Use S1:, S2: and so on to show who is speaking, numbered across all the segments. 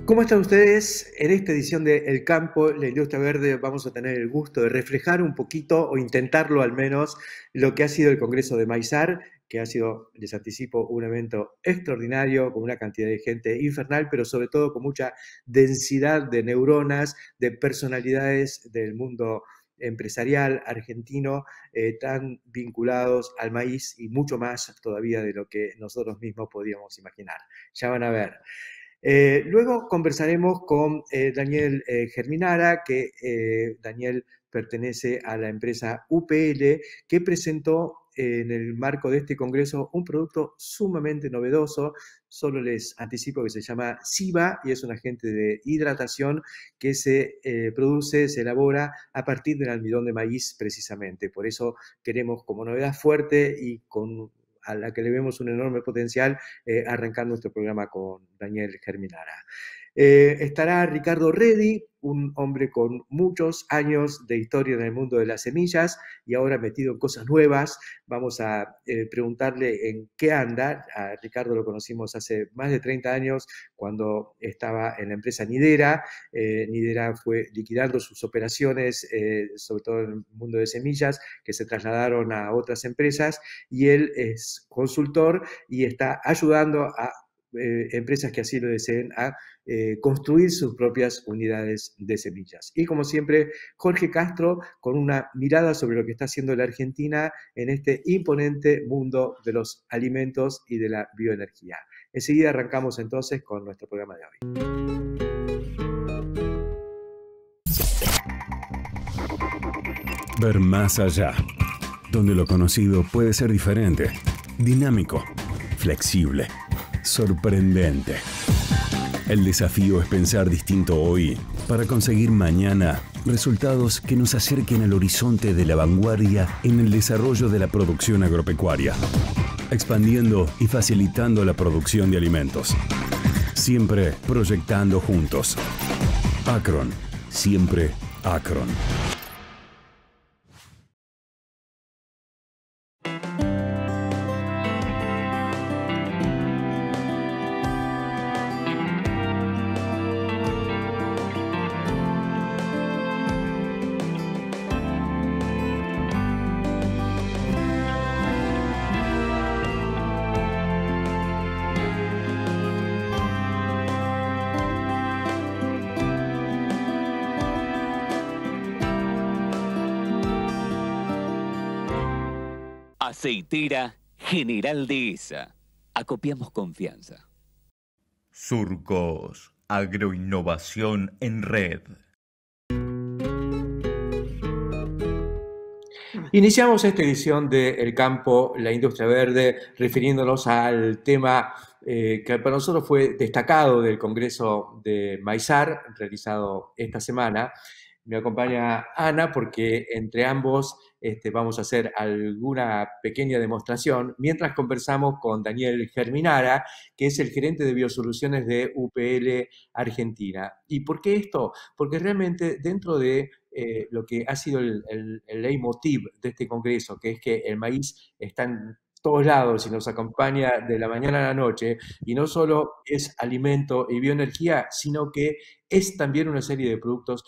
S1: ¿Cómo están ustedes? En esta edición de El Campo, la Industria Verde, vamos a tener el gusto de reflejar un poquito, o intentarlo al menos, lo que ha sido el Congreso de Maizar, que ha sido, les anticipo, un evento extraordinario, con una cantidad de gente infernal, pero sobre todo con mucha densidad de neuronas, de personalidades del mundo empresarial argentino, tan vinculados al maíz y mucho más todavía de lo que nosotros mismos podíamos imaginar. Ya van a ver. Luego conversaremos con Daniel Germinara, que Daniel pertenece a la empresa UPL, que presentó en el marco de este congreso un producto sumamente novedoso. Solo les anticipo que se llama SIVA y es un agente de hidratación que se produce, se elabora a partir del almidón de maíz precisamente. Por eso queremos, como novedad fuerte y a la que le vemos un enorme potencial, arrancar nuestro programa con Daniel Germinara. Estará Ricardo Reddy, un hombre con muchos años de historia en el mundo de las semillas y ahora metido en cosas nuevas. Vamos a preguntarle en qué anda. A Ricardo lo conocimos hace más de 30 años cuando estaba en la empresa Nidera. Nidera fue liquidando sus operaciones, sobre todo en el mundo de semillas, que se trasladaron a otras empresas, y él es consultor y está ayudando a empresas que así lo deseen a construir sus propias unidades de semillas. Y como siempre, Jorge Castro con una mirada sobre lo que está haciendo la Argentina en este imponente mundo de los alimentos y de la bioenergía. Enseguida arrancamos entonces con nuestro programa de hoy.
S2: Ver más allá, donde lo conocido puede ser diferente, dinámico, flexible, sorprendente. El desafío es pensar distinto hoy para conseguir mañana resultados que nos acerquen al horizonte de la vanguardia en el desarrollo de la producción agropecuaria, expandiendo y facilitando la producción de alimentos. Siempre proyectando juntos. Acron, siempre Acron.
S3: Aceitera General Dehesa. Acopiamos confianza.
S4: Surcos, agroinnovación en red.
S1: Iniciamos esta edición de El Campo, la Industria Verde, refiriéndonos al tema que para nosotros fue destacado del Congreso de Maizar, realizado esta semana. Me acompaña Ana porque entre ambos vamos a hacer alguna pequeña demostración mientras conversamos con Daniel Germinara, que es el gerente de biosoluciones de UPL Argentina. ¿Y por qué esto? Porque realmente dentro de lo que ha sido el leitmotiv de este congreso, que es que el maíz está en todos lados y nos acompaña de la mañana a la noche, y no solo es alimento y bioenergía, sino que es también una serie de productos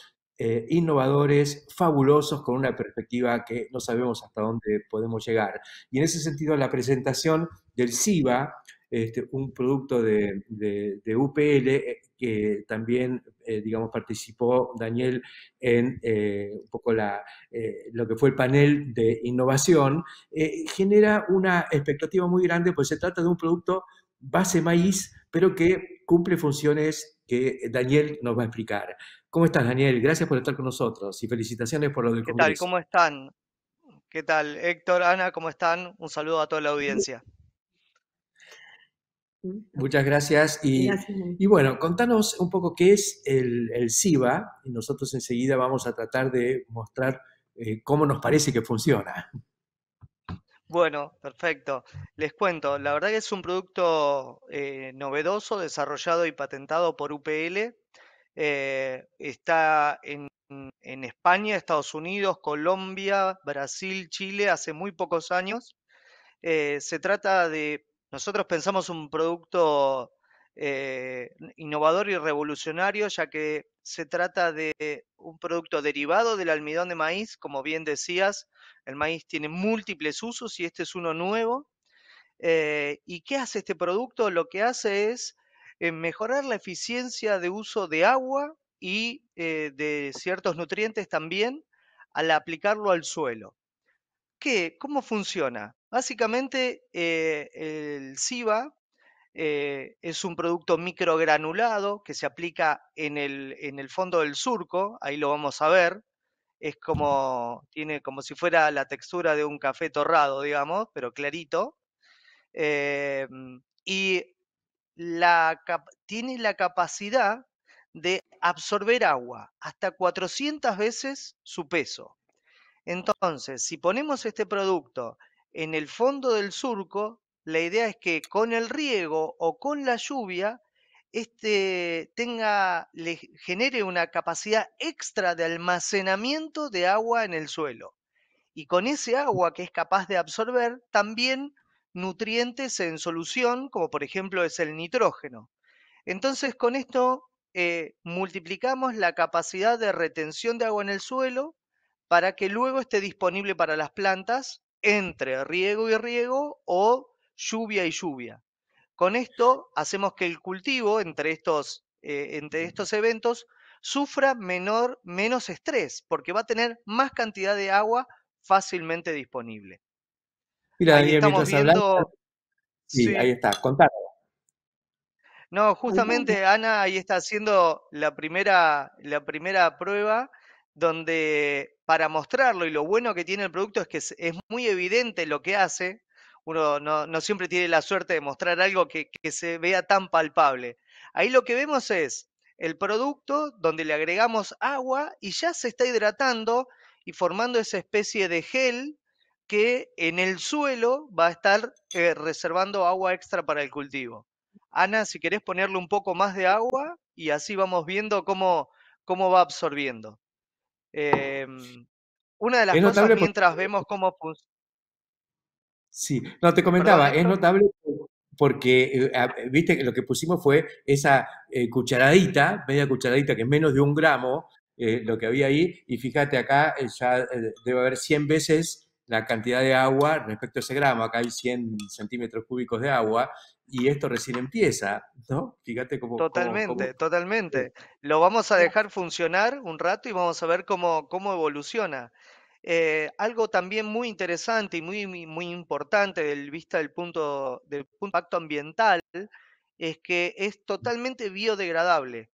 S1: innovadores, fabulosos, con una perspectiva que no sabemos hasta dónde podemos llegar. Y en ese sentido, la presentación del SIVA, un producto de UPL, que también, digamos, participó Daniel en un poco lo que fue el panel de innovación, genera una expectativa muy grande, pues se trata de un producto base maíz, pero que cumple funciones que Daniel nos va a explicar. ¿Cómo estás, Daniel? Gracias por estar con nosotros y felicitaciones por lo del
S5: ¿Qué tal?
S1: Congreso.
S5: ¿Cómo están? ¿Qué tal? Héctor, Ana, ¿cómo están? Un saludo a toda la audiencia.
S1: Muchas gracias. Y bueno, contanos un poco qué es el SIVA y nosotros enseguida vamos a tratar de mostrar cómo nos parece que funciona.
S5: Bueno, perfecto. Les cuento, la verdad que es un producto novedoso, desarrollado y patentado por UPL. Está en España, Estados Unidos, Colombia, Brasil, Chile, hace muy pocos años. Se trata de, nosotros pensamos un producto innovador y revolucionario, ya que se trata de un producto derivado del almidón de maíz, como bien decías, el maíz tiene múltiples usos y este es uno nuevo. ¿Y qué hace este producto? Lo que hace es mejorar la eficiencia de uso de agua y de ciertos nutrientes también al aplicarlo al suelo. ¿Cómo funciona? Básicamente, el SIVA es un producto microgranulado que se aplica en el fondo del surco, ahí lo vamos a ver. Es como, tiene como si fuera la textura de un café torrado, digamos, pero clarito. Y tiene la capacidad de absorber agua hasta 400 veces su peso. Entonces, si ponemos este producto en el fondo del surco, la idea es que con el riego o con la lluvia, le genere una capacidad extra de almacenamiento de agua en el suelo. Y con ese agua que es capaz de absorber, también nutrientes en solución, como por ejemplo es el nitrógeno. Entonces, con esto multiplicamos la capacidad de retención de agua en el suelo para que luego esté disponible para las plantas entre riego y riego o lluvia y lluvia. Con esto hacemos que el cultivo entre estos eventos sufra menos estrés, porque va a tener más cantidad de agua fácilmente disponible.
S1: Mira,
S5: Ahí
S1: Daniel,
S5: estamos
S1: mientras hablas,
S5: viendo,
S1: sí, ahí
S5: sí.
S1: está, contame.
S5: No, justamente Ana ahí está haciendo la primera prueba donde para mostrarlo y lo bueno que tiene el producto es que es muy evidente lo que hace. Uno no siempre tiene la suerte de mostrar algo que se vea tan palpable. Ahí lo que vemos es el producto donde le agregamos agua y ya se está hidratando y formando esa especie de gel que en el suelo va a estar reservando agua extra para el cultivo. Ana, si querés ponerle un poco más de agua y así vamos viendo cómo va absorbiendo. Em, una de las
S1: Es
S5: cosas
S1: notable porque,
S5: mientras vemos cómo funciona.
S1: sí, no, te
S5: Perdón,
S1: comentaba, es
S5: Héctor.
S1: notable porque, viste, que lo que pusimos fue esa cucharadita, media cucharadita, que es menos de 1 gramo, lo que había ahí, y fíjate acá, ya debe haber 100 veces la cantidad de agua respecto a ese gramo, acá hay 100 centímetros cúbicos de agua, y esto recién empieza, ¿no? Fíjate
S5: Totalmente, totalmente. Lo vamos a dejar funcionar un rato y vamos a ver cómo evoluciona. Algo también muy interesante y muy importante del punto de impacto ambiental es que es totalmente biodegradable.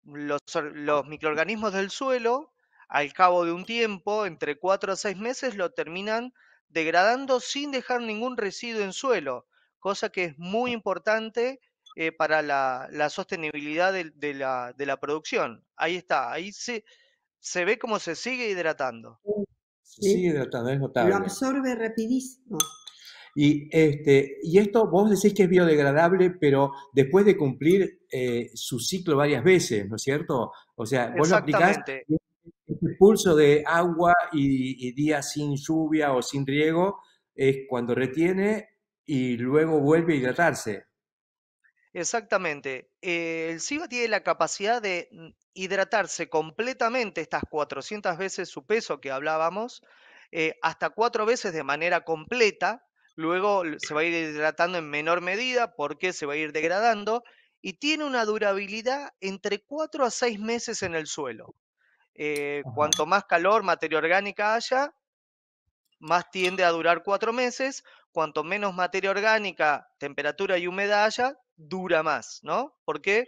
S5: Los microorganismos del suelo, al cabo de un tiempo, entre 4 a 6 meses, lo terminan degradando sin dejar ningún residuo en suelo, cosa que es muy importante para la sostenibilidad de la producción. Ahí está, se ve cómo se sigue hidratando.
S1: se sigue hidratando, es
S6: Lo
S1: notable.
S6: absorbe rapidísimo.
S1: Y esto vos decís que es biodegradable, pero después de cumplir su ciclo varias veces, ¿no es cierto? O sea, vos lo aplicás,
S5: Exactamente,
S1: y este pulso de agua y días sin lluvia o sin riego es cuando retiene y luego vuelve a hidratarse.
S5: exactamente. El SIVA tiene la capacidad de hidratarse completamente estas 400 veces su peso que hablábamos, hasta 4 veces de manera completa. Luego se va a ir hidratando en menor medida porque se va a ir degradando y tiene una durabilidad entre 4 a 6 meses en el suelo. Cuanto más calor, materia orgánica haya, más tiende a durar 4 meses. Cuanto menos materia orgánica, temperatura y humedad haya, dura más, ¿no? Porque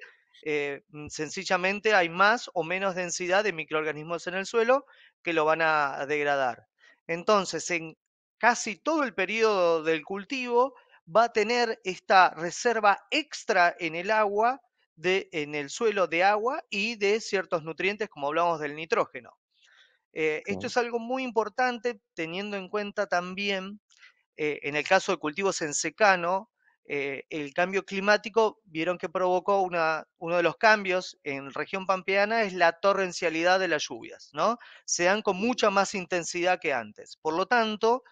S5: sencillamente hay más o menos densidad de microorganismos en el suelo que lo van a degradar. Entonces, en casi todo el periodo del cultivo va a tener esta reserva extra en el agua, en el suelo de agua y de ciertos nutrientes, como hablamos del nitrógeno. Esto es algo muy importante teniendo en cuenta también, en el caso de cultivos en secano, el cambio climático, vieron que provocó uno de los cambios en región pampeana es la torrencialidad de las lluvias, ¿no? Se dan con mucha más intensidad que antes. Por lo tanto,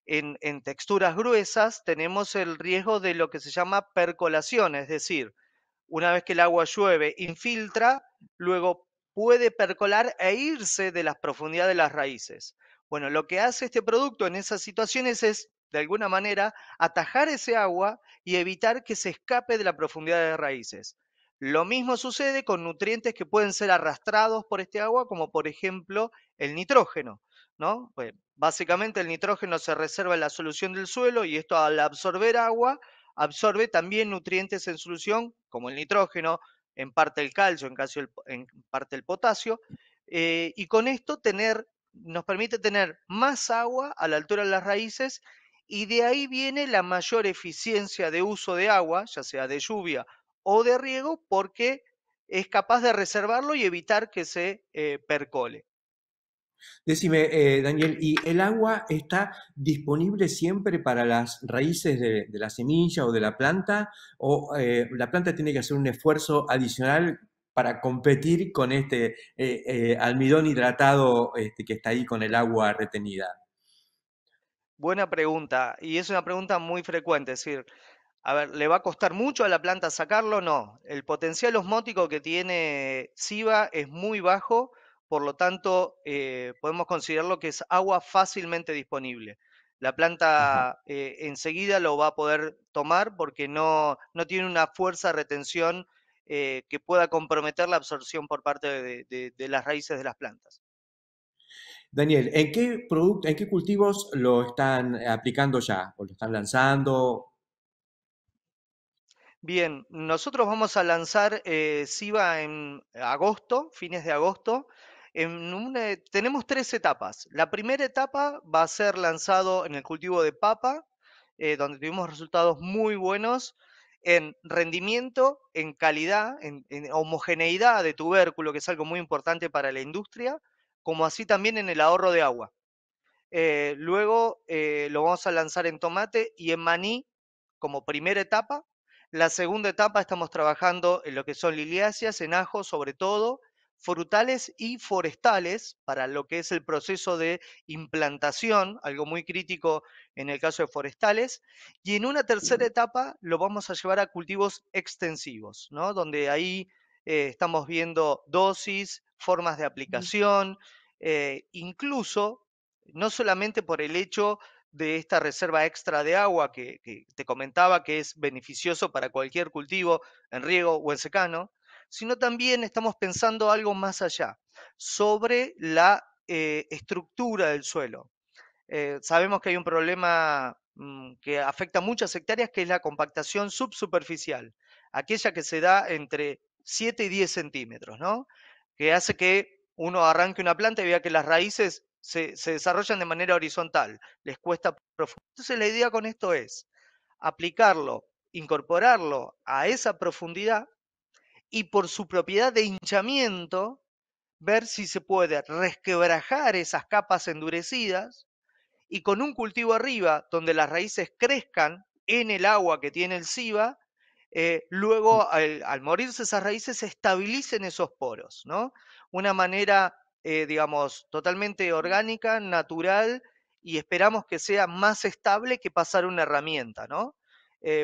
S5: En texturas gruesas tenemos el riesgo de lo que se llama percolación, es decir, una vez que el agua llueve, infiltra, luego puede percolar e irse de las profundidades de las raíces. Bueno, lo que hace este producto en esas situaciones es, de alguna manera, atajar ese agua y evitar que se escape de la profundidad de raíces. Lo mismo sucede con nutrientes que pueden ser arrastrados por este agua, como por ejemplo el nitrógeno, ¿no? Pues, básicamente el nitrógeno se reserva en la solución del suelo y esto al absorber agua absorbe también nutrientes en solución, como el nitrógeno, en parte el calcio, en parte el potasio, y con esto nos permite tener más agua a la altura de las raíces y de ahí viene la mayor eficiencia de uso de agua, ya sea de lluvia o de riego, porque es capaz de reservarlo y evitar que se percole.
S1: Decime, Daniel, ¿y el agua está disponible siempre para las raíces de la semilla o de la planta? ¿O la planta tiene que hacer un esfuerzo adicional para competir con este almidón hidratado que está ahí con el agua retenida?
S5: Buena pregunta, y es una pregunta muy frecuente, es decir, a ver, ¿le va a costar mucho a la planta sacarlo? No. El potencial osmótico que tiene SIVA es muy bajo, por lo tanto, podemos considerarlo que es agua fácilmente disponible. La
S1: Ajá.
S5: planta enseguida lo va a poder tomar porque no tiene una fuerza de retención que pueda comprometer la absorción por parte de las raíces de las plantas.
S1: Daniel, en qué cultivos lo están aplicando ya? ¿O lo están lanzando?
S5: Bien, nosotros vamos a lanzar SIVA en agosto, fines de agosto. Tenemos tres etapas. La primera etapa va a ser lanzado en el cultivo de papa, donde tuvimos resultados muy buenos en rendimiento, en calidad, en homogeneidad de tubérculo, que es algo muy importante para la industria, como así también en el ahorro de agua. Luego lo vamos a lanzar en tomate y en maní como primera etapa. La segunda etapa estamos trabajando en lo que son liliáceas, en ajo sobre todo, frutales y forestales para lo que es el proceso de implantación, algo muy crítico en el caso de forestales. Y en una tercera etapa lo vamos a llevar a cultivos extensivos, ¿no? Donde ahí estamos viendo dosis, formas de aplicación, incluso no solamente por el hecho de esta reserva extra de agua que te comentaba que es beneficioso para cualquier cultivo en riego o en secano, sino también estamos pensando algo más allá, sobre la estructura del suelo. Sabemos que hay un problema que afecta a muchas hectáreas, que es la compactación subsuperficial, aquella que se da entre 7 y 10 centímetros, ¿no? Que hace que uno arranque una planta y vea que las raíces se desarrollan de manera horizontal, les cuesta profundizar. Entonces la idea con esto es aplicarlo, incorporarlo a esa profundidad y por su propiedad de hinchamiento, ver si se puede resquebrajar esas capas endurecidas y con un cultivo arriba donde las raíces crezcan en el agua que tiene el SIVA, luego al morirse esas raíces se estabilicen esos poros, ¿no? Una manera, digamos, totalmente orgánica, natural, y esperamos que sea más estable que pasar una herramienta, ¿no?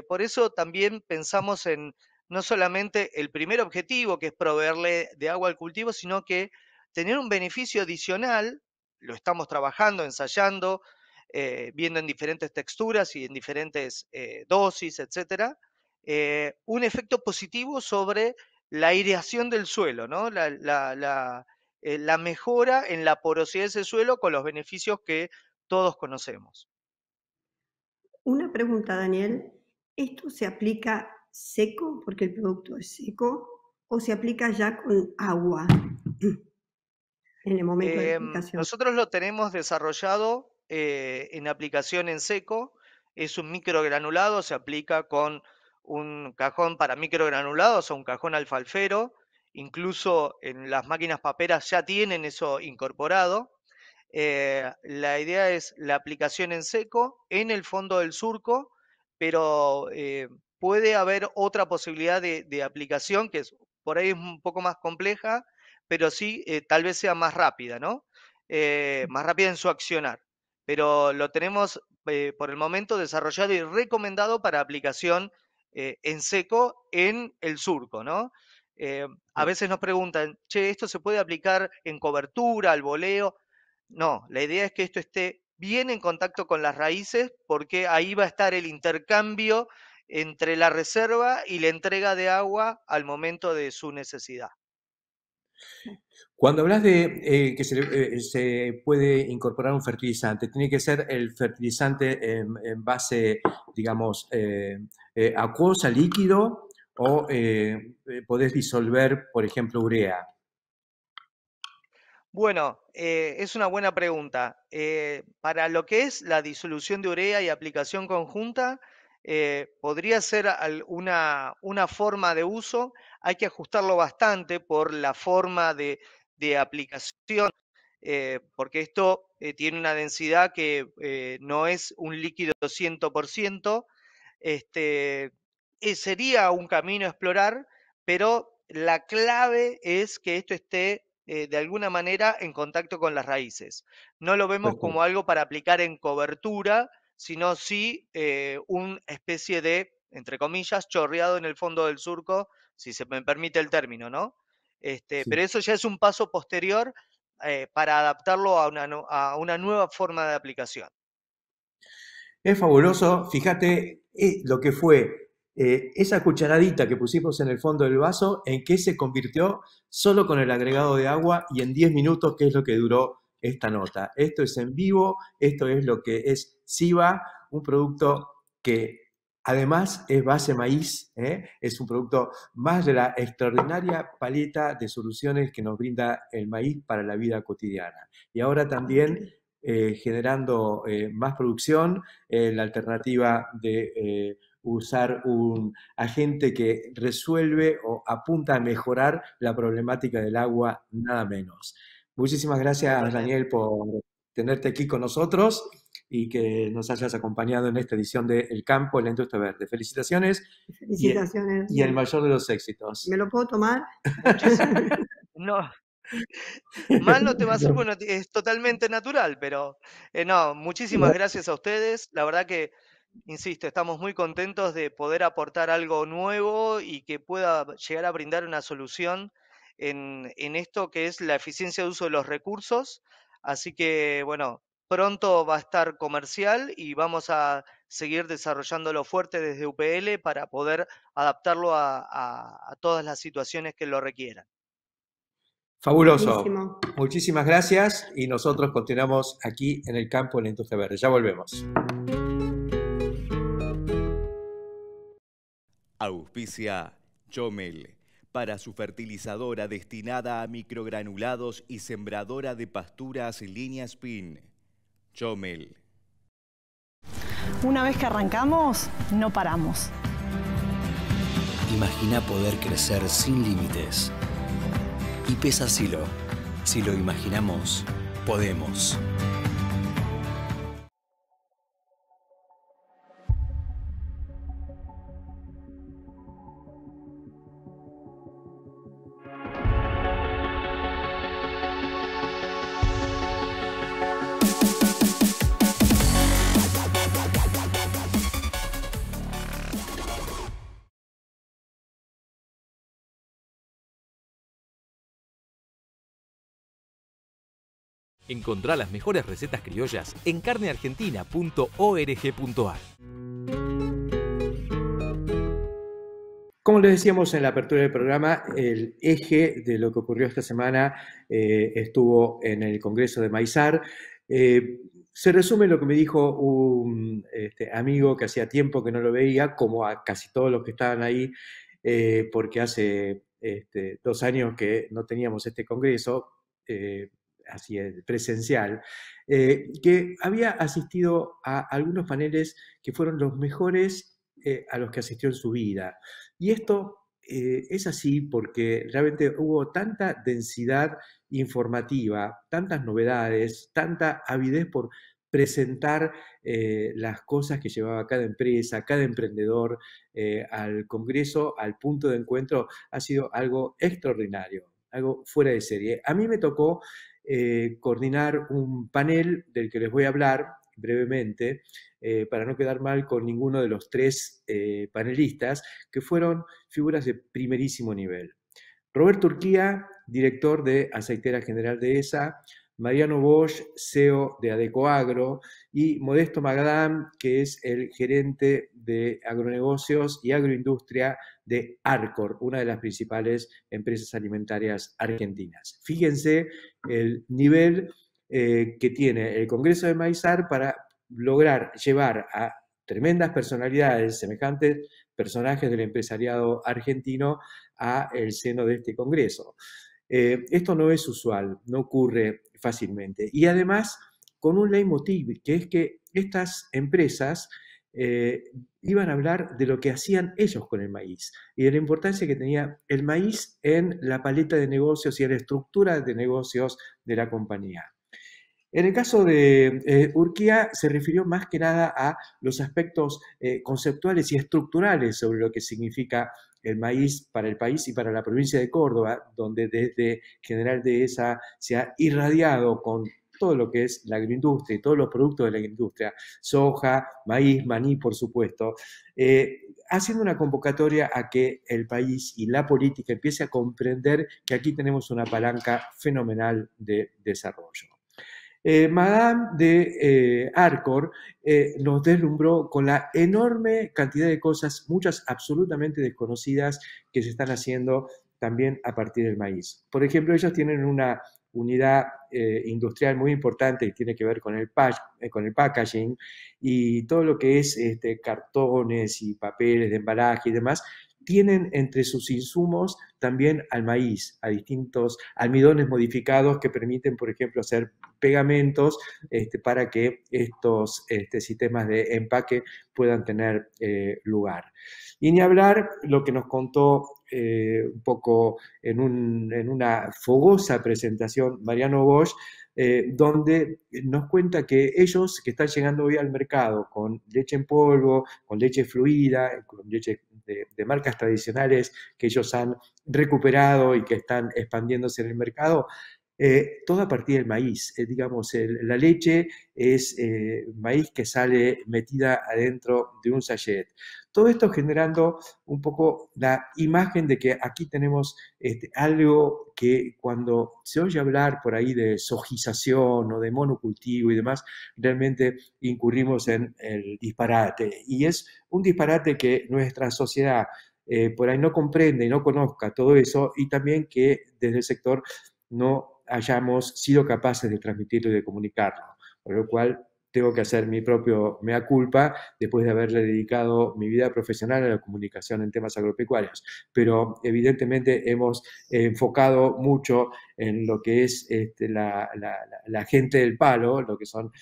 S5: Por eso también pensamos en no solamente el primer objetivo, que es proveerle de agua al cultivo, sino que tener un beneficio adicional, lo estamos trabajando, ensayando, viendo en diferentes texturas y en diferentes dosis, etcétera, un efecto positivo sobre la aireación del suelo, ¿no? La mejora en la porosidad de ese suelo con los beneficios que todos conocemos.
S6: Una pregunta, Daniel. ¿Esto se aplica seco, porque el producto es seco, o se aplica ya con agua en el momento de aplicación?
S5: Nosotros lo tenemos desarrollado en aplicación en seco, es un microgranulado, se aplica con un cajón para microgranulados o un cajón alfalfero, incluso en las máquinas paperas ya tienen eso incorporado. La idea es la aplicación en seco en el fondo del surco, pero puede haber otra posibilidad de aplicación que es, por ahí es un poco más compleja, pero sí tal vez sea más rápida, ¿no? Más rápida en su accionar. Pero lo tenemos por el momento desarrollado y recomendado para aplicación en seco en el surco, ¿no? A veces nos preguntan, che, ¿esto se puede aplicar en cobertura, al voleo? No, la idea es que esto esté bien en contacto con las raíces, porque ahí va a estar el intercambio entre la reserva y la entrega de agua al momento de su necesidad.
S1: Cuando hablas de que se puede incorporar un fertilizante, ¿tiene que ser el fertilizante en base, digamos, acuosa, líquido, o podés disolver, por ejemplo, urea?
S5: Bueno, es una buena pregunta. Para lo que es la disolución de urea y aplicación conjunta, podría ser una forma de uso. Hay que ajustarlo bastante por la forma de aplicación, porque esto tiene una densidad que no es un líquido 100%. Sería un camino a explorar, pero la clave es que esto esté de alguna manera en contacto con las raíces. No lo vemos como
S1: Perfecto.
S5: algo para aplicar en cobertura, sino sí una especie de, entre comillas, chorreado en el fondo del surco, si se me permite el término, ¿no? Pero
S1: Sí.
S5: eso ya es un paso posterior para adaptarlo a una nueva forma de aplicación.
S1: Es fabuloso. Fíjate lo que fue esa cucharadita que pusimos en el fondo del vaso, en qué se convirtió solo con el agregado de agua y en 10 minutos, que es lo que duró esta nota. Esto es en vivo, esto es lo que es SIVA, un producto que además es base maíz, es un producto más de la extraordinaria paleta de soluciones que nos brinda el maíz para la vida cotidiana. Y ahora también generando más producción, la alternativa de usar un agente que resuelve o apunta a mejorar la problemática del agua, nada menos. Muchísimas gracias,
S5: Totalmente.
S1: Daniel, por tenerte aquí con nosotros y que nos hayas acompañado en esta edición de El Campo en la Industria Verde. Felicitaciones
S6: Felicitaciones.
S1: y el mayor de los éxitos.
S6: ¿Me lo puedo tomar?
S5: Muchísimas. No, mal no te va a hacer, bueno, es totalmente natural, pero no, muchísimas gracias a ustedes. La verdad que, insisto, estamos muy contentos de poder aportar algo nuevo y que pueda llegar a brindar una solución en esto que es la eficiencia de uso de los recursos. Así que, bueno, pronto va a estar comercial y vamos a seguir desarrollándolo fuerte desde UPL para poder adaptarlo a todas las situaciones que lo requieran.
S1: Fabuloso.
S6: Buenísimo.
S1: Muchísimas gracias y nosotros continuamos aquí en el campo en la Industria Verde. Ya volvemos.
S4: Auspicia Chomel, para su fertilizadora destinada a microgranulados y sembradora de pasturas línea Spin. Chomel.
S7: Una vez que arrancamos, no paramos.
S8: Imagina poder crecer sin límites. Y pesa Silo. Si lo imaginamos, podemos.
S9: Encontrá las mejores recetas criollas en carneargentina.org.ar.
S1: Como les decíamos en la apertura del programa, el eje de lo que ocurrió esta semana estuvo en el Congreso de Maizar. Se resume lo que me dijo un amigo que hacía tiempo que no lo veía, como a casi todos los que estaban ahí, porque hace 2 años que no teníamos este Congreso, así presencial, que había asistido a algunos paneles que fueron los mejores a los que asistió en su vida. Y esto es así porque realmente hubo tanta densidad informativa, tantas novedades, tanta avidez por presentar las cosas que llevaba cada empresa, cada emprendedor al Congreso, al punto de encuentro, ha sido algo extraordinario, algo fuera de serie. A mí me tocó coordinar un panel del que les voy a hablar, brevemente, para no quedar mal con ninguno de los tres panelistas, que fueron figuras de primerísimo nivel. Roberto Urquía, director de Aceitera General Dehesa, Mariano Bosch, CEO de Adecoagro, y Modesto Magadán, que es el gerente de agronegocios y agroindustria de Arcor, una de las principales empresas alimentarias argentinas. Fíjense el nivel que tiene el Congreso de Maizar para lograr llevar a tremendas personalidades, semejantes personajes del empresariado argentino, a el seno de este Congreso. Esto no es usual, no ocurre fácilmente. Y además, con un leitmotiv, que es que estas empresas iban a hablar de lo que hacían ellos con el maíz y de la importancia que tenía el maíz en la paleta de negocios y en la estructura de negocios de la compañía. En el caso de Urquía se refirió más que nada a los aspectos conceptuales y estructurales sobre lo que significa el maíz para el país y para la provincia de Córdoba, donde desde General Dehesa se ha irradiado con todo lo que es la agroindustria y todos los productos de la industria, soja, maíz, maní, por supuesto, haciendo una convocatoria a que el país y la política empiece a comprender que aquí tenemos una palanca fenomenal de desarrollo. Madame de Arcor nos deslumbró con la enorme cantidad de cosas, muchas absolutamente desconocidas, que se están haciendo también a partir del maíz. Por ejemplo, ellos tienen una unidad industrial muy importante que tiene que ver con el packaging y todo lo que es cartones y papeles de embalaje y demás. Tienen entre sus insumos también al maíz, a distintos almidones modificados que permiten, por ejemplo, hacer pegamentos para que estos sistemas de empaque puedan tener lugar. Y ni hablar lo que nos contó un poco en una fogosa presentación Mariano Bosch, donde nos cuenta que ellos que están llegando hoy al mercado con leche en polvo, con leche fluida, con leche de marcas tradicionales que ellos han recuperado y que están expandiéndose en el mercado, todo a partir del maíz. Digamos, la leche es maíz que sale metida adentro de un sachet. Todo esto generando un poco la imagen de que aquí tenemos algo que cuando se oye hablar por ahí de sojización o de monocultivo y demás, realmente incurrimos en el disparate. Y es un disparate que nuestra sociedad por ahí no comprende y no conozca todo eso, y también que desde el sector no hayamos sido capaces de transmitirlo y de comunicarlo, por lo cual tengo que hacer mi propio mea culpa después de haberle dedicado mi vida profesional a la comunicación en temas agropecuarios. Pero evidentemente hemos enfocado mucho en lo que es la gente del palo, lo que son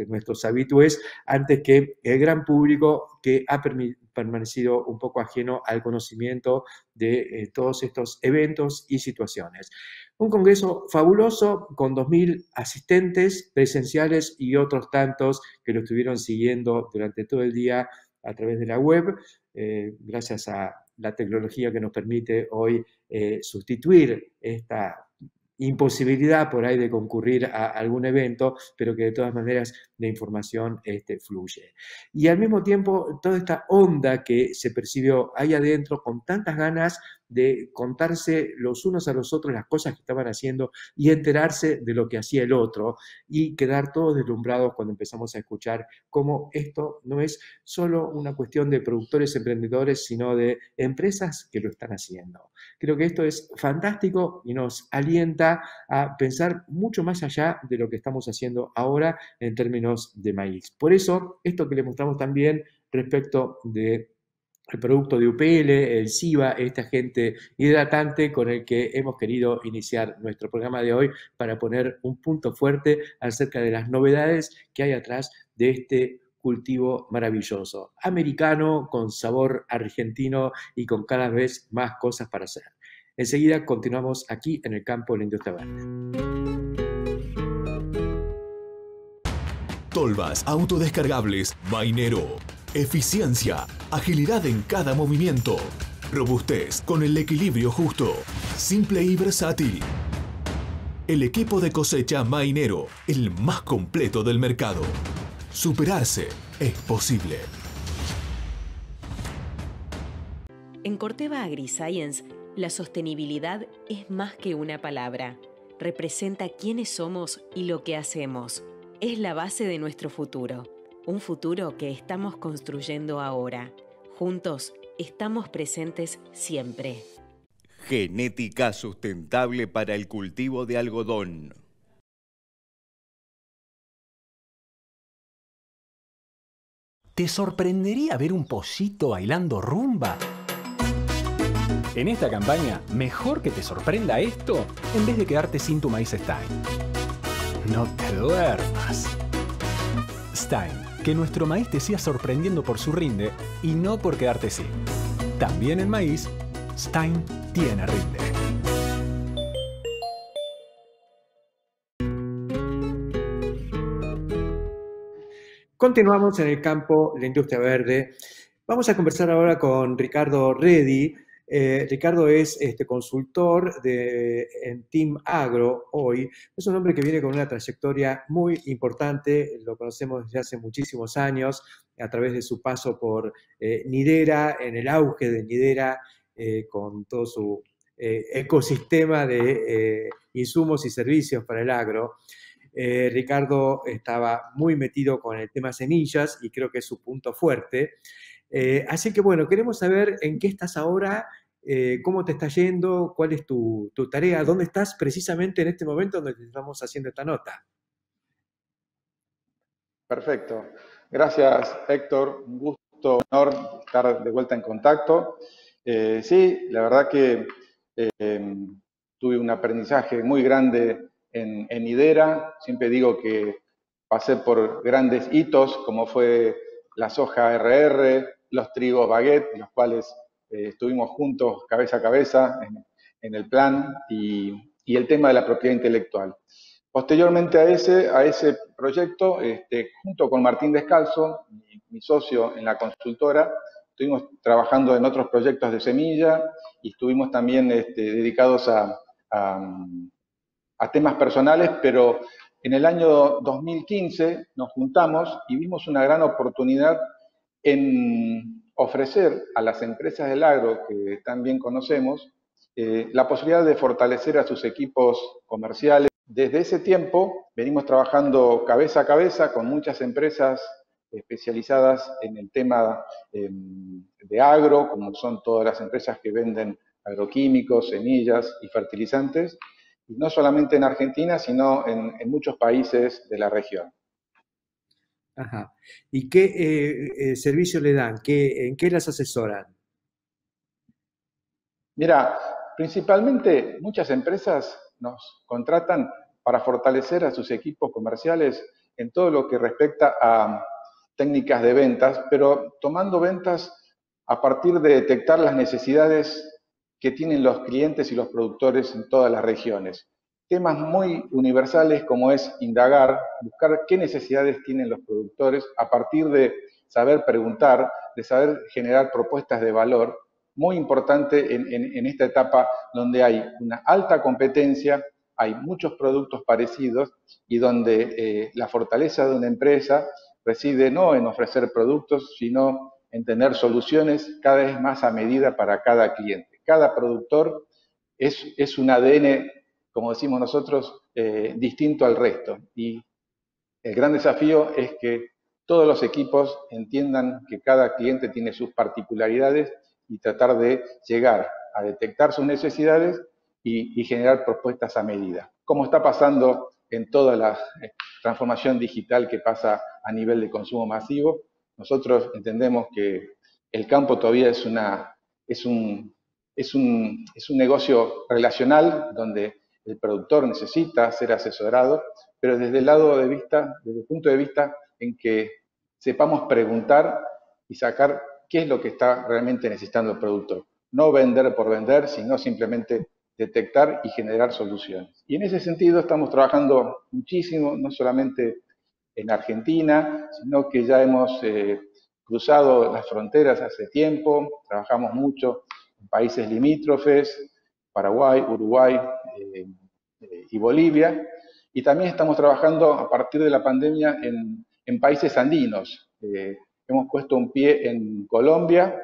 S1: nuestros habitués, antes que el gran público que ha permanecido un poco ajeno al conocimiento de todos estos eventos y situaciones. Un congreso fabuloso con 2.000 asistentes presenciales y otros tantos que lo estuvieron siguiendo durante todo el día a través de la web, gracias a la tecnología que nos permite hoy sustituir esta imposibilidad por ahí de concurrir a algún evento, pero que de todas maneras la información fluye. Y al mismo tiempo, toda esta onda que se percibió ahí adentro con tantas ganas de contarse los unos a los otros las cosas que estaban haciendo y enterarse de lo que hacía el otro y quedar todos deslumbrados cuando empezamos a escuchar cómo esto no es solo una cuestión de productores emprendedores, sino de empresas que lo están haciendo. Creo que esto es fantástico y nos alienta a pensar mucho más allá de lo que estamos haciendo ahora en términos de maíz. Por eso, esto que les mostramos también respecto de el producto de UPL, el SIVA, este agente hidratante con el que hemos querido iniciar nuestro programa de hoy para poner un punto fuerte acerca de las novedades que hay atrás de este cultivo maravilloso, americano, con sabor argentino y con cada vez más cosas para hacer. Enseguida continuamos aquí en el campo de la industria verde.
S10: Tolvas autodescargables Mainero. Eficiencia, agilidad en cada movimiento, robustez con el equilibrio justo, simple y versátil. El equipo de cosecha Mainero, el más completo del mercado. Superarse es posible.
S11: En Corteva AgriScience, la sostenibilidad es más que una palabra. Representa quiénes somos y lo que hacemos. Es la base de nuestro futuro. Un futuro que estamos construyendo ahora. Juntos, estamos presentes siempre.
S4: Genética sustentable para el cultivo de algodón.
S12: ¿Te sorprendería ver un pollito bailando rumba? En esta campaña, mejor que te sorprenda esto en vez de quedarte sin tu maíz Stein. No te duermas. Stein, que nuestro maíz te siga sorprendiendo por su rinde y no por quedarte sin. También en maíz, Stein tiene rinde.
S1: Continuamos en el campo de la industria verde. Vamos a conversar ahora con Ricardo Reddy. Ricardo es consultor en Team Agro hoy. Es un hombre que viene con una trayectoria muy importante, lo conocemos desde hace muchísimos años, a través de su paso por Nidera, en el auge de Nidera, con todo su ecosistema de insumos y servicios para el agro. Ricardo estaba muy metido con el tema semillas y creo que es su punto fuerte. Así que bueno, queremos saber en qué estás ahora, cómo te está yendo, cuál es tu tarea, dónde estás precisamente en este momento donde estamos haciendo esta nota.
S13: Perfecto. Gracias, Héctor. Un gusto, un honor estar de vuelta en contacto. Sí, la verdad que tuve un aprendizaje muy grande en Nidera. Siempre digo que pasé por grandes hitos, como fue la soja RR, los trigos baguette, los cuales estuvimos juntos cabeza a cabeza en el plan, y el tema de la propiedad intelectual. Posteriormente a ese proyecto, junto con Martín Descalzo, mi socio en la consultora, estuvimos trabajando en otros proyectos de semilla y estuvimos también dedicados a temas personales, pero en el año 2015 nos juntamos y vimos una gran oportunidad en ofrecer a las empresas del agro que tan bien conocemos la posibilidad de fortalecer a sus equipos comerciales. Desde ese tiempo venimos trabajando cabeza a cabeza con muchas empresas especializadas en el tema de agro, como son todas las empresas que venden agroquímicos, semillas y fertilizantes, y no solamente en Argentina, sino en muchos países de la región.
S1: Ajá. ¿Y qué servicio le dan? ¿En qué las asesoran?
S13: Mira, principalmente muchas empresas nos contratan para fortalecer a sus equipos comerciales en todo lo que respecta a técnicas de ventas, pero tomando ventas a partir de detectar las necesidades que tienen los clientes y los productores en todas las regiones. Temas muy universales como es indagar, buscar qué necesidades tienen los productores a partir de saber preguntar, de saber generar propuestas de valor, muy importante en esta etapa donde hay una alta competencia, hay muchos productos parecidos y donde la fortaleza de una empresa reside no en ofrecer productos, sino en tener soluciones cada vez más a medida para cada cliente. Cada productor es un ADN, como decimos nosotros, distinto al resto. Y el gran desafío es que todos los equipos entiendan que cada cliente tiene sus particularidades y tratar de llegar a detectar sus necesidades y generar propuestas a medida. Como está pasando en toda la transformación digital que pasa a nivel de consumo masivo, nosotros entendemos que el campo todavía es un negocio relacional donde el productor necesita ser asesorado, pero desde el punto de vista en que sepamos preguntar y sacar qué es lo que está realmente necesitando el productor. No vender por vender, sino simplemente detectar y generar soluciones. Y en ese sentido estamos trabajando muchísimo, no solamente en Argentina, sino que ya hemos cruzado las fronteras hace tiempo, trabajamos mucho en países limítrofes, Paraguay, Uruguay y Bolivia, y también estamos trabajando a partir de la pandemia en en países andinos. Hemos puesto un pie en Colombia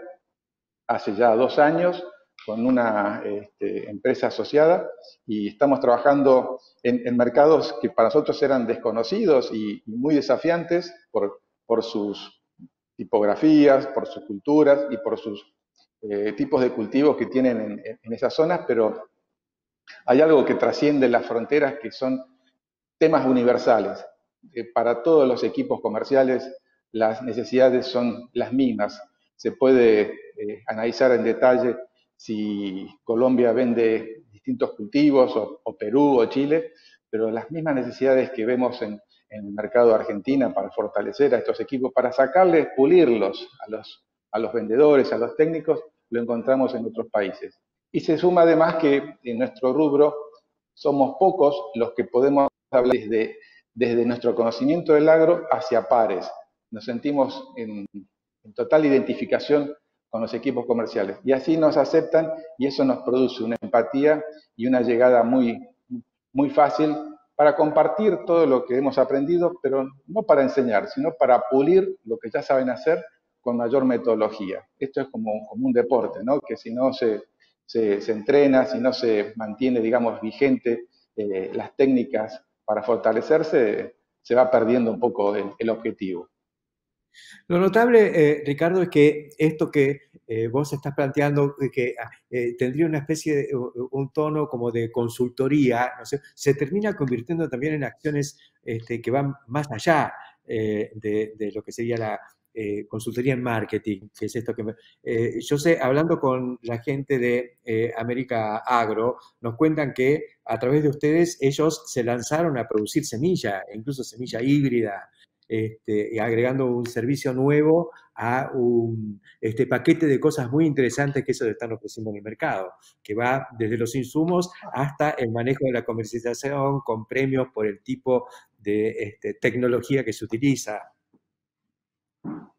S13: hace ya 2 años con una empresa asociada y estamos trabajando en mercados que para nosotros eran desconocidos y muy desafiantes por sus tipografías, por sus culturas y por sus tipos de cultivos que tienen en esas zonas, pero hay algo que trasciende las fronteras que son temas universales. Para todos los equipos comerciales las necesidades son las mismas. Se puede analizar en detalle si Colombia vende distintos cultivos o Perú o Chile, pero las mismas necesidades que vemos en el mercado de Argentina para fortalecer a estos equipos, para sacarles, pulirlos a los vendedores, a los técnicos, lo encontramos en otros países. Y se suma además que en nuestro rubro somos pocos los que podemos hablar desde nuestro conocimiento del agro hacia pares. Nos sentimos en total identificación con los equipos comerciales. Y así nos aceptan y eso nos produce una empatía y una llegada muy, muy fácil para compartir todo lo que hemos aprendido, pero no para enseñar, sino para pulir lo que ya saben hacer con mayor metodología. Esto es como un deporte, ¿no? Que si no se entrena, si no se mantiene, digamos, vigente las técnicas para fortalecerse, se va perdiendo un poco el objetivo.
S1: Lo notable, Ricardo, es que esto que vos estás planteando, que tendría una especie de un tono como de consultoría, no sé, se termina convirtiendo también en acciones que van más allá de lo que sería la consultoría en marketing, que es esto que yo sé, hablando con la gente de América Agro, nos cuentan que a través de ustedes ellos se lanzaron a producir semilla, incluso semilla híbrida, agregando un servicio nuevo a un paquete de cosas muy interesantes que ellos están ofreciendo en el mercado, que va desde los insumos hasta el manejo de la comercialización con premios por el tipo de tecnología que se utiliza.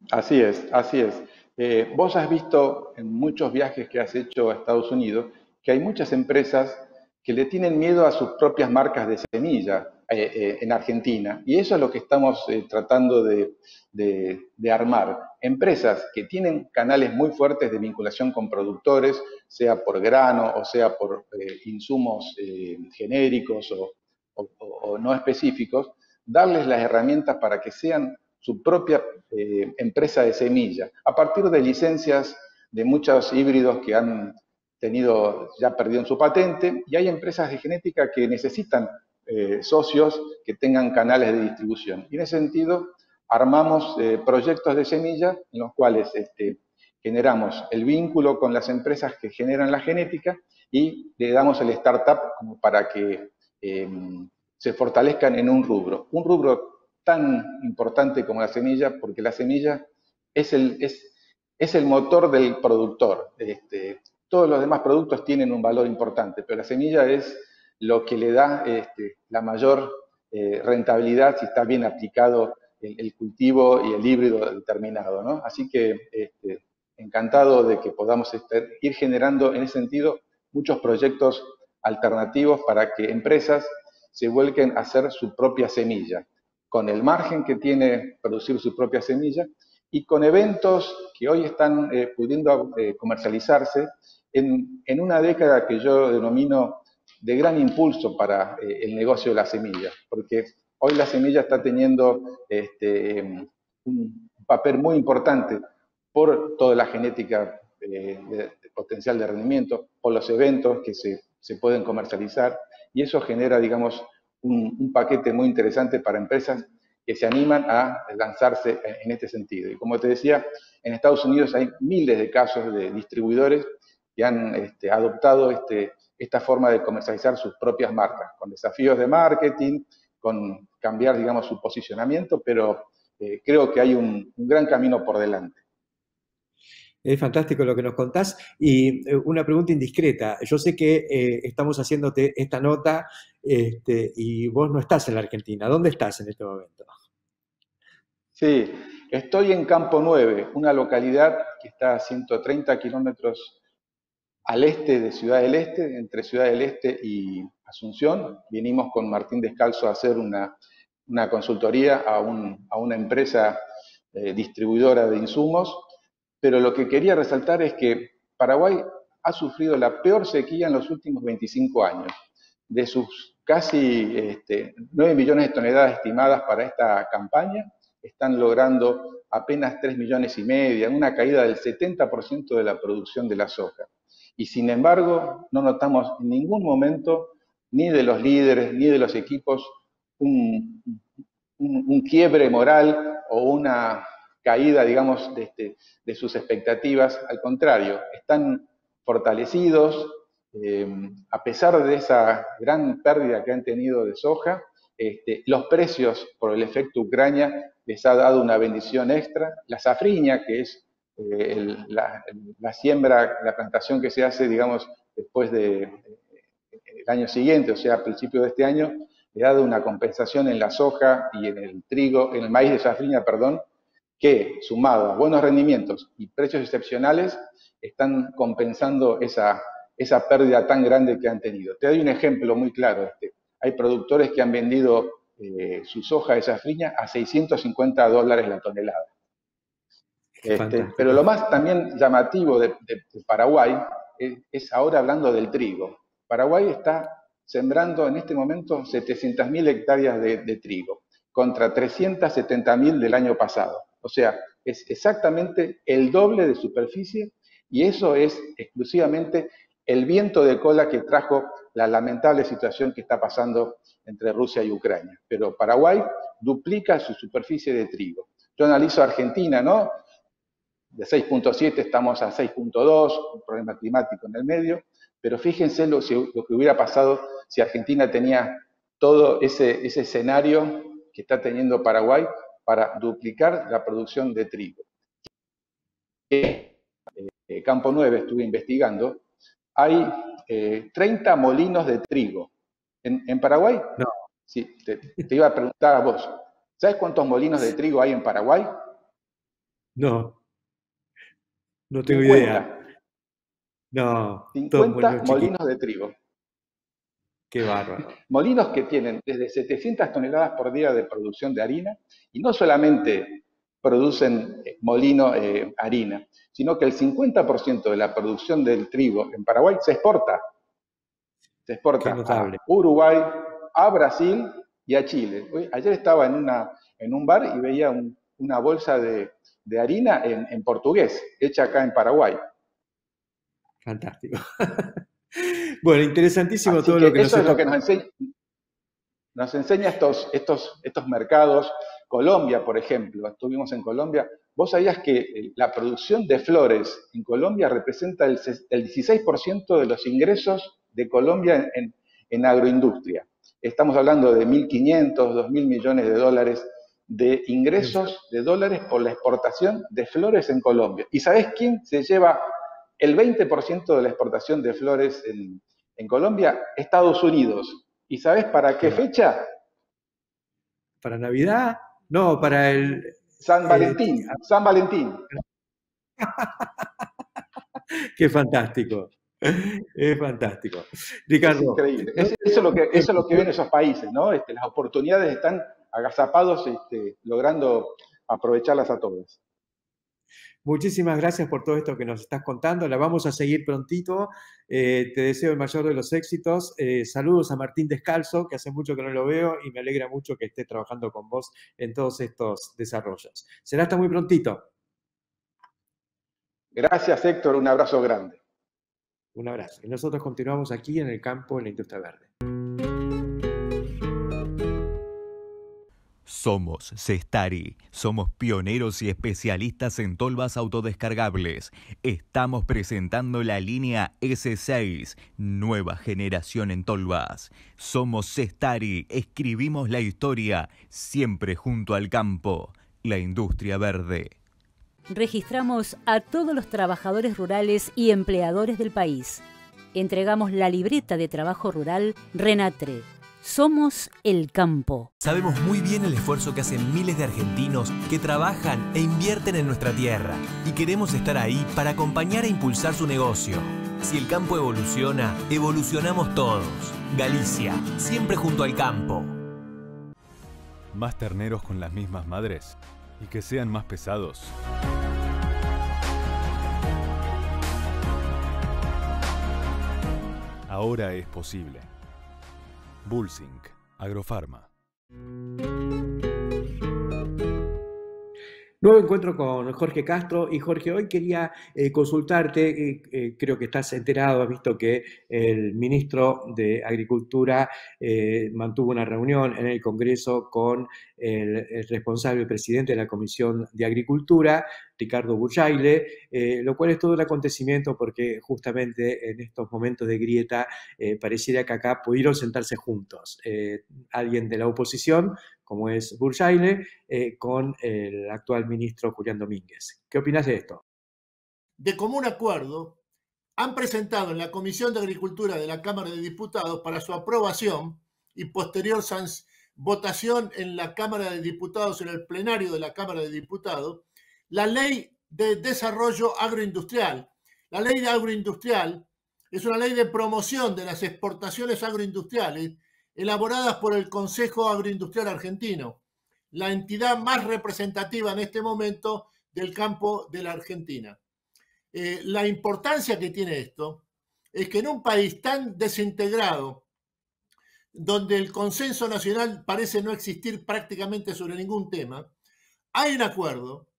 S13: Así es, así es. Vos has visto en muchos viajes que has hecho a Estados Unidos que hay muchas empresas que le tienen miedo a sus propias marcas de semilla en Argentina. Y eso es lo que estamos tratando de armar. Empresas que tienen canales muy fuertes de vinculación con productores, sea por grano o sea por insumos genéricos o no específicos, darles las herramientas para que sean su propia empresa de semilla, a partir de licencias de muchos híbridos que han ya perdieron su patente, y hay empresas de genética que necesitan socios que tengan canales de distribución. Y en ese sentido, armamos proyectos de semilla en los cuales generamos el vínculo con las empresas que generan la genética y le damos el startup como para que se fortalezcan en un rubro tan importante como la semilla, porque la semilla es el motor del productor. Todos los demás productos tienen un valor importante, pero la semilla es lo que le da la mayor rentabilidad si está bien aplicado el cultivo y el híbrido determinado, ¿no? Así que encantado de que podamos ir generando en ese sentido muchos proyectos alternativos para que empresas se vuelquen a hacer su propia semilla, con el margen que tiene producir su propia semilla y con eventos que hoy están pudiendo comercializarse en una década que yo denomino de gran impulso para el negocio de la semilla, porque hoy la semilla está teniendo un papel muy importante por toda la genética de potencial de rendimiento, por los eventos que se pueden comercializar, y eso genera, digamos, un paquete muy interesante para empresas que se animan a lanzarse en este sentido. Y como te decía, en Estados Unidos hay miles de casos de distribuidores que han adoptado esta forma de comercializar sus propias marcas, con desafíos de marketing, con cambiar, digamos, su posicionamiento, pero creo que hay un gran camino por delante.
S1: Es fantástico lo que nos contás. Y una pregunta indiscreta. Yo sé que estamos haciéndote esta nota y vos no estás en la Argentina. ¿Dónde estás en este momento?
S13: Sí, estoy en Campo 9, una localidad que está a 130 kilómetros al este de Ciudad del Este, entre Ciudad del Este y Asunción. Vinimos con Martín Descalzo a hacer una una consultoría a una empresa distribuidora de insumos, pero lo que quería resaltar es que Paraguay ha sufrido la peor sequía en los últimos 25 años. De sus casi 9 millones de toneladas estimadas para esta campaña, están logrando apenas 3,5 millones, una caída del 70% de la producción de la soja. Y sin embargo, no notamos en ningún momento, ni de los líderes, ni de los equipos, un quiebre moral o una caída, digamos, de sus expectativas. Al contrario, están fortalecidos, a pesar de esa gran pérdida que han tenido de soja. Los precios por el efecto Ucrania les ha dado una bendición extra. La safriña, que es la siembra, la plantación que se hace, digamos, después del año siguiente, o sea, a principios de este año, le ha dado una compensación en la soja y en el trigo, en el maíz de safriña, perdón, que sumado a buenos rendimientos y precios excepcionales, están compensando esa pérdida tan grande que han tenido. Te doy un ejemplo muy claro. Hay productores que han vendido su soja de safriña a $650 la tonelada. Pero lo más también llamativo de Paraguay es ahora hablando del trigo. Paraguay está sembrando en este momento 700.000 hectáreas de trigo, contra 370.000 del año pasado. O sea, es exactamente el doble de superficie, y eso es exclusivamente el viento de cola que trajo la lamentable situación que está pasando entre Rusia y Ucrania. Pero Paraguay duplica su superficie de trigo. Yo analizo Argentina, ¿no? De 6.7 estamos a 6.2, un problema climático en el medio, pero fíjense lo que hubiera pasado si Argentina tenía todo ese escenario que está teniendo Paraguay para duplicar la producción de trigo. Campo 9 estuve investigando, hay 30 molinos de trigo. ¿En Paraguay?
S1: No.
S13: Sí, te iba a preguntar a vos. ¿Sabes cuántos molinos de trigo hay en Paraguay?
S1: No. No tengo
S13: 50.
S1: idea. No.
S13: 50 molinos de trigo.
S1: Qué bárbaro.
S13: Molinos que tienen desde 700 toneladas por día de producción de harina, y no solamente producen harina, sino que el 50% de la producción del trigo en Paraguay se exporta. Se exporta a Uruguay, a Brasil y a Chile. Ayer estaba en un bar y veía una bolsa de harina en portugués, hecha acá en Paraguay.
S1: Fantástico. Bueno, interesantísimo.
S13: Así
S1: todo
S13: que
S1: lo que
S13: eso es lo que nos enseña estos mercados. Colombia, por ejemplo, estuvimos en Colombia. ¿Vos sabías que la producción de flores en Colombia representa el 16% de los ingresos de Colombia en agroindustria? Estamos hablando de 1.500, 2.000 millones de dólares de ingresos de dólares por la exportación de flores en Colombia. ¿Y sabés quién se lleva el 20% de la exportación de flores en Colombia? Estados Unidos. ¿Y sabés para qué fecha?
S1: ¿Para Navidad? No, para el...
S13: San Valentín. San Valentín.
S1: Qué fantástico. Es fantástico. Ricardo.
S13: Es increíble. Eso es lo que ven esos países, ¿no? Las oportunidades están agazapados, logrando aprovecharlas a todas.
S1: Muchísimas gracias por todo esto que nos estás contando. La vamos a seguir prontito. Te deseo el mayor de los éxitos. Saludos a Martín Descalzo, que hace mucho que no lo veo y me alegra mucho que esté trabajando con vos en todos estos desarrollos. Será hasta muy prontito.
S13: Gracias, Héctor. Un abrazo grande.
S1: Un abrazo. Y nosotros continuamos aquí en el campo, en la industria verde.
S4: Somos Cestari, somos pioneros y especialistas en tolvas autodescargables. Estamos presentando la línea S6, nueva generación en tolvas. Somos Cestari, escribimos la historia, siempre junto al campo, la industria verde.
S14: Registramos a todos los trabajadores rurales y empleadores del país. Entregamos la libreta de trabajo rural Renatre. Somos el campo.
S15: Sabemos muy bien el esfuerzo que hacen miles de argentinos que trabajan e invierten en nuestra tierra y queremos estar ahí para acompañar e impulsar su negocio. Si el campo evoluciona, evolucionamos todos. Galicia, siempre junto al campo.
S16: ¿Más terneros con las mismas madres? ¿Y que sean más pesados? Ahora es posible. Bullsink, Agrofarma.
S1: Nuevo encuentro con Jorge Castro. Y Jorge, hoy quería consultarte, creo que estás enterado, has visto que el ministro de Agricultura mantuvo una reunión en el Congreso con el responsable, el presidente de la Comisión de Agricultura, Ricardo Burjaile, lo cual es todo un acontecimiento porque justamente en estos momentos de grieta pareciera que acá pudieron sentarse juntos. Alguien de la oposición, como es Burjaile, con el actual ministro Julián Domínguez. ¿Qué opinas de esto?
S17: De común acuerdo, han presentado en la Comisión de Agricultura de la Cámara de Diputados para su aprobación y posterior votación en la Cámara de Diputados, en el plenario de la Cámara de Diputados, la Ley de Desarrollo Agroindustrial. La Ley de Agroindustrial es una ley de promoción de las exportaciones agroindustriales elaboradas por el Consejo Agroindustrial Argentino, la entidad más representativa en este momento del campo de la Argentina. La importancia que tiene esto es que en un país tan desintegrado, donde el consenso nacional parece no existir prácticamente sobre ningún tema, hay un acuerdo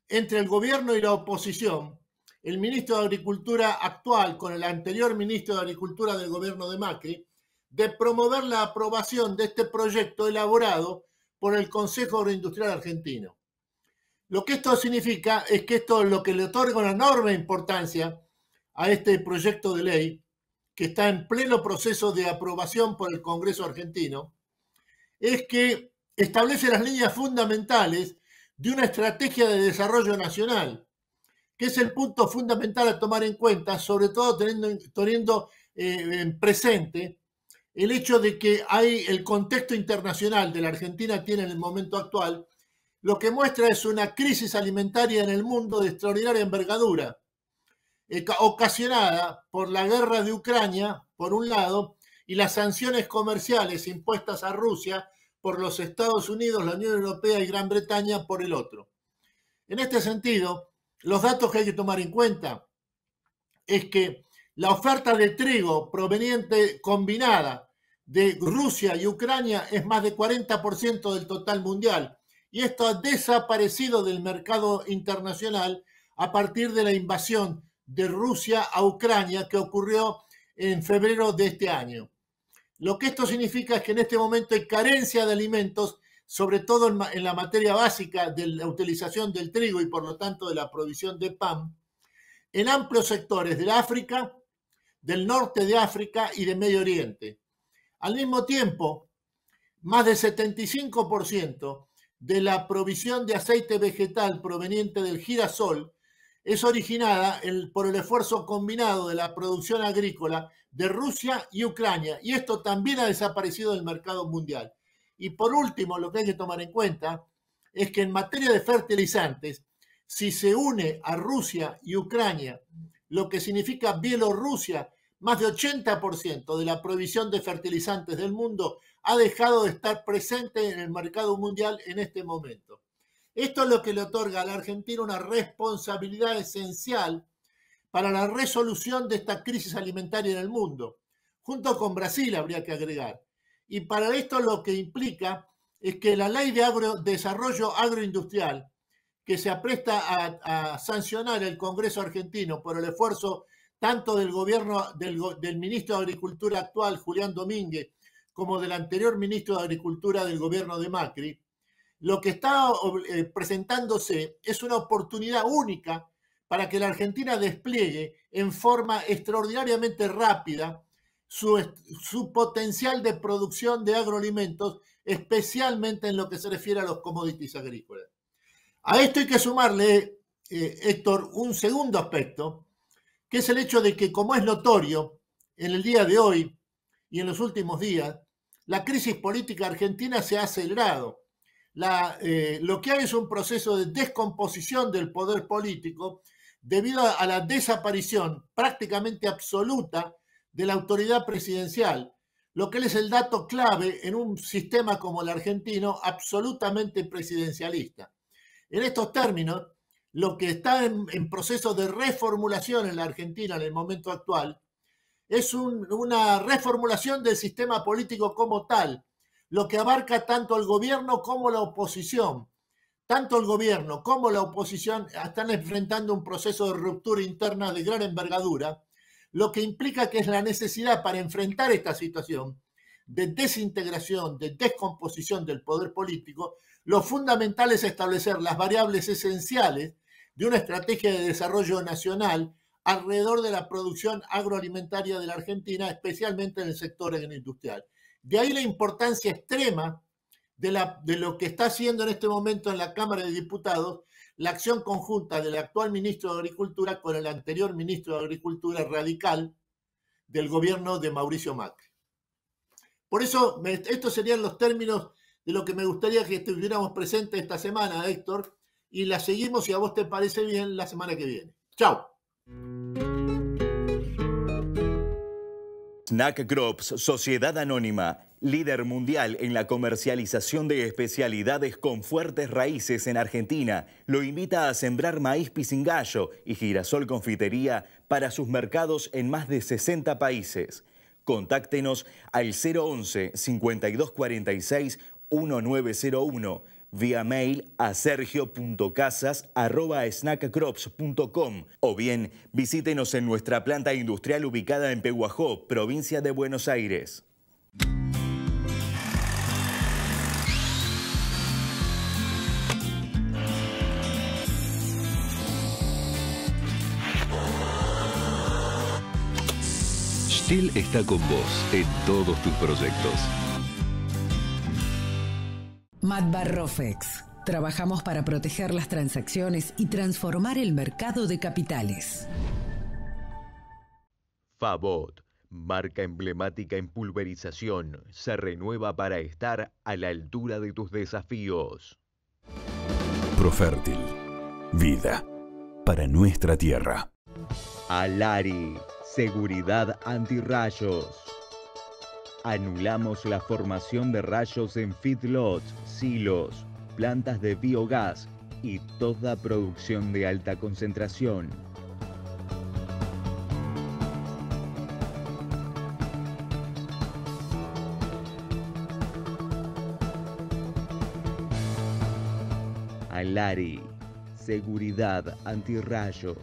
S17: entre el gobierno y la oposición, el ministro de Agricultura actual con el anterior ministro de Agricultura del gobierno de Macri, de promover la aprobación de este proyecto elaborado por el Consejo Agroindustrial Argentino. Lo que esto significa es que esto es lo que le otorga una enorme importancia a este proyecto de ley, que está en pleno proceso de aprobación por el Congreso argentino, es que establece las líneas fundamentales de una estrategia de desarrollo nacional, que es el punto fundamental a tomar en cuenta, sobre todo teniendo en presente el hecho de que hay el contexto internacional de la Argentina tiene en el momento actual, lo que muestra es una crisis alimentaria en el mundo de extraordinaria envergadura, ocasionada por la guerra de Ucrania, por un lado, y las sanciones comerciales impuestas a Rusia por los Estados Unidos, la Unión Europea y Gran Bretaña por el otro. En este sentido, los datos que hay que tomar en cuenta es que la oferta de trigo proveniente combinada de Rusia y Ucrania es más de 40% del total mundial, y esto ha desaparecido del mercado internacional a partir de la invasión de Rusia a Ucrania que ocurrió en febrero de este año. Lo que esto significa es que en este momento hay carencia de alimentos, sobre todo en la materia básica de la utilización del trigo y por lo tanto de la provisión de pan, en amplios sectores del África, del norte de África y de Medio Oriente. Al mismo tiempo, más del 75% de la provisión de aceite vegetal proveniente del girasol es originada por el esfuerzo combinado de la producción agrícola de Rusia y Ucrania, y esto también ha desaparecido del mercado mundial. Y por último, lo que hay que tomar en cuenta es que en materia de fertilizantes, si se une a Rusia y Ucrania, lo que significa Bielorrusia, más de 80% de la provisión de fertilizantes del mundo ha dejado de estar presente en el mercado mundial en este momento. Esto es lo que le otorga a la Argentina una responsabilidad esencial para la resolución de esta crisis alimentaria en el mundo, junto con Brasil habría que agregar. Y para esto lo que implica es que la ley de desarrollo agroindustrial, que se apresta a sancionar el Congreso argentino por el esfuerzo tanto del gobierno del ministro de Agricultura actual, Julián Domínguez, como del anterior ministro de Agricultura del gobierno de Macri, lo que está presentándose es una oportunidad única para que la Argentina despliegue en forma extraordinariamente rápida su potencial de producción de agroalimentos, especialmente en lo que se refiere a los commodities agrícolas. A esto hay que sumarle, Héctor, un segundo aspecto, que es el hecho de que, como es notorio, en el día de hoy y en los últimos días, la crisis política argentina se ha acelerado. Lo que hay es un proceso de descomposición del poder político debido a la desaparición prácticamente absoluta de la autoridad presidencial, lo que es el dato clave en un sistema como el argentino, absolutamente presidencialista. En estos términos, lo que está en proceso de reformulación en la Argentina en el momento actual es una reformulación del sistema político como tal, lo que abarca tanto el gobierno como la oposición. Tanto el gobierno como la oposición están enfrentando un proceso de ruptura interna de gran envergadura, lo que implica que es la necesidad para enfrentar esta situación de desintegración, de descomposición del poder político. Lo fundamental es establecer las variables esenciales de una estrategia de desarrollo nacional alrededor de la producción agroalimentaria de la Argentina, especialmente en el sector agroindustrial. De ahí la importancia extrema de lo que está haciendo en este momento en la Cámara de Diputados la acción conjunta del actual ministro de Agricultura con el anterior ministro de Agricultura radical del gobierno de Mauricio Macri. Por eso, estos serían los términos de lo que me gustaría que estuviéramos presentes esta semana, Héctor, y la seguimos, si a vos te parece bien, la semana que viene. ¡Chao!
S4: Snack Crops, Sociedad Anónima, líder mundial en la comercialización de especialidades con fuertes raíces en Argentina, lo invita a sembrar maíz pisingallo y girasol confitería para sus mercados en más de 60 países. Contáctenos al 011 5246 1901, vía mail a sergio.casas@snackcrops.com o bien visítenos en nuestra planta industrial ubicada en Pehuajó, provincia de Buenos Aires.
S2: Stihl está con vos en todos tus proyectos.
S18: Matbarrofex. Trabajamos para proteger las transacciones y transformar el mercado de capitales.
S4: Favot, marca emblemática en pulverización, se renueva para estar a la altura de tus desafíos.
S2: Profértil. Vida para nuestra tierra.
S4: Alari, seguridad antirrayos. Anulamos la formación de rayos en feedlots, silos, plantas de biogás y toda producción de alta concentración. Alari, seguridad antirrayos.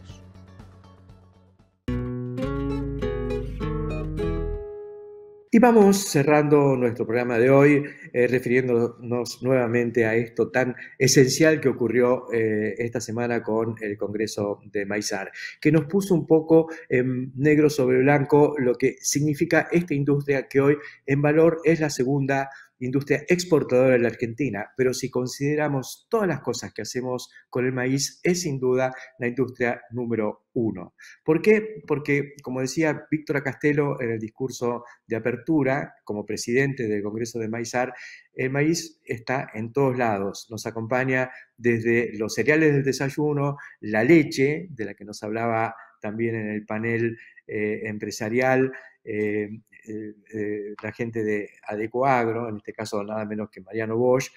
S1: Y vamos cerrando nuestro programa de hoy, refiriéndonos nuevamente a esto tan esencial que ocurrió esta semana con el Congreso de Maizar, que nos puso un poco en negro sobre blanco lo que significa esta industria que hoy en valor es la segunda industria exportadora de la Argentina, pero si consideramos todas las cosas que hacemos con el maíz, es sin duda la industria número 1. ¿Por qué? Porque, como decía Víctor Castelo en el discurso de apertura, como presidente del Congreso de Maizar, el maíz está en todos lados, nos acompaña desde los cereales del desayuno, la leche, de la que nos hablaba también en el panel empresarial, la gente de Adecoagro, en este caso nada menos que Mariano Bosch,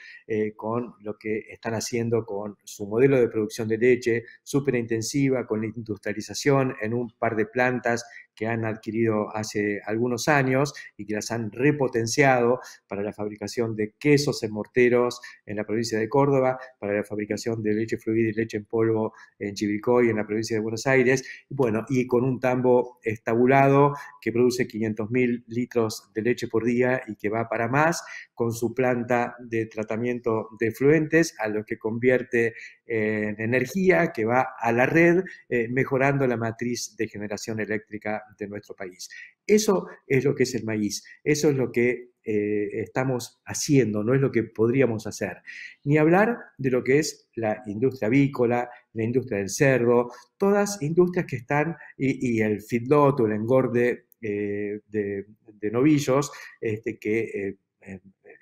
S1: con lo que están haciendo con su modelo de producción de leche súper intensiva, con la industrialización en un par de plantas que han adquirido hace algunos años y que las han repotenciado para la fabricación de quesos en morteros en la provincia de Córdoba, para la fabricación de leche fluida y leche en polvo en Chivilcoy, en la provincia de Buenos Aires, bueno, y con un tambo estabulado que produce 500.000 litros de leche por día y que va para más, con su planta de tratamiento de efluentes, a lo que convierte en energía que va a la red, mejorando la matriz de generación eléctrica de nuestro país. Eso es lo que es el maíz, eso es lo que estamos haciendo, no es lo que podríamos hacer. Ni hablar de lo que es la industria avícola, la industria del cerdo, todas industrias que están, y el feedlot o el engorde de novillos, que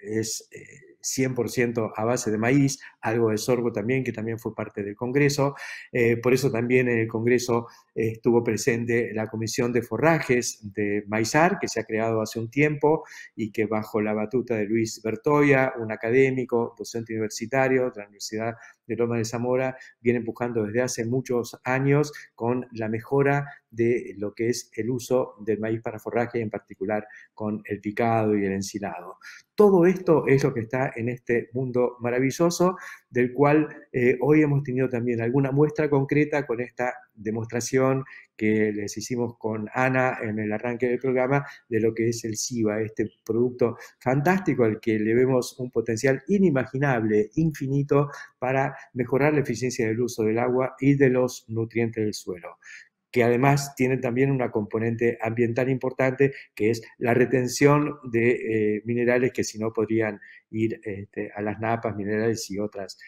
S1: es 100% a base de maíz, algo de sorgo también, que también fue parte del Congreso. Por eso también en el Congreso estuvo presente la Comisión de Forrajes de Maizar, que se ha creado hace un tiempo y que bajo la batuta de Luis Bertoia, un académico, docente universitario de la Universidad de Loma de Zamora, viene empujando desde hace muchos años con la mejora de lo que es el uso del maíz para forraje, en particular con el picado y el ensilado. Todo esto es lo que está en este mundo maravilloso, del cual hoy hemos tenido también alguna muestra concreta con esta demostración que les hicimos con Ana en el arranque del programa de lo que es el SIVA, este producto fantástico al que le vemos un potencial inimaginable, infinito, para mejorar la eficiencia del uso del agua y de los nutrientes del suelo, que además tienen también una componente ambiental importante, que es la retención de minerales que si no podrían ir a las napas, minerales y otras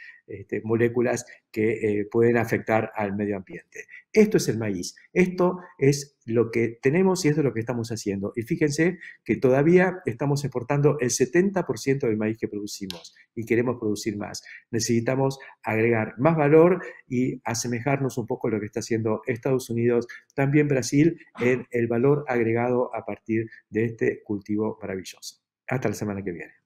S1: moléculas que pueden afectar al medio ambiente. Esto es el maíz, esto es lo que tenemos y esto es lo que estamos haciendo. Y fíjense que todavía estamos exportando el 70% del maíz que producimos y queremos producir más. Necesitamos agregar más valor y asemejarnos un poco a lo que está haciendo Estados Unidos, también Brasil, en el valor agregado a partir de este cultivo maravilloso. Hasta la semana que viene.